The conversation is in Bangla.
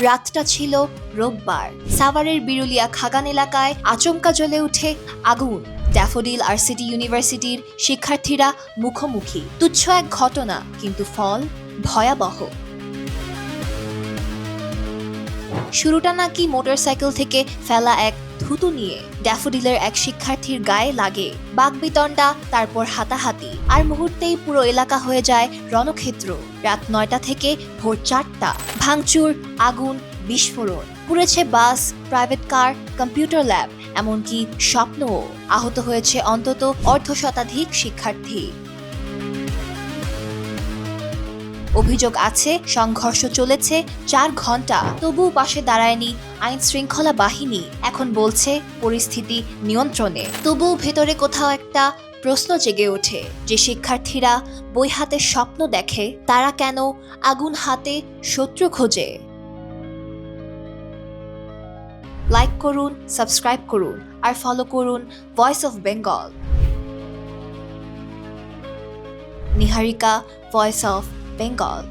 রাতটা ছিল রোববার। সাভারের বিরুলিয়া খাগান এলাকায় আচমকা জ্বলে ওঠে আগুন। ড্যাফোডিল আর সিটি ইউনিভার্সিটির শিক্ষার্থীরা মুখোমুখি। তুচ্ছ এক ঘটনা, কিন্তু ফল ভয়াবহ। শুরুটা নাকি মোটরসাইকেল থেকে ফেলা এক থুতু নিয়ে ড্যাফোডিলের এক শিক্ষার্থীর গায়ে লাগে। বাকবিতণ্ডা, তারপর হাতাহাতি, আর মুহূর্তেই পুরো এলাকা হয়ে যায় রণক্ষেত্র। রাত 9টা থেকে ভোর 4টা ভাঙচুর, আগুন, বিস্ফোরণ। পুড়েছে বাস, প্রাইভেট কার, কম্পিউটার ল্যাব, এমনকি স্বপ্নও। আহত হয়েছে অন্তত অর্ধশতাধিক শিক্ষার্থী। অভিযোগ আছে সংঘর্ষ চলেছে 4 ঘন্টা, তবুও পাশে দাঁড়ায়নি আইন শৃঙ্খলা বাহিনী। এখন বলছে পরিস্থিতি নিয়ন্ত্রণে। তবুও ভেতরে কোথাও একটা প্রশ্ন জেগে ওঠে, যে শিক্ষার্থীরা বই হাতে স্বপ্ন দেখে, তারা কেন আগুন হাতে শত্রু খোঁজে? লাইক করুন, সাবস্ক্রাইব করুন, আর ফলো করুন voice of Bengal. Niharika, voice of Bengal.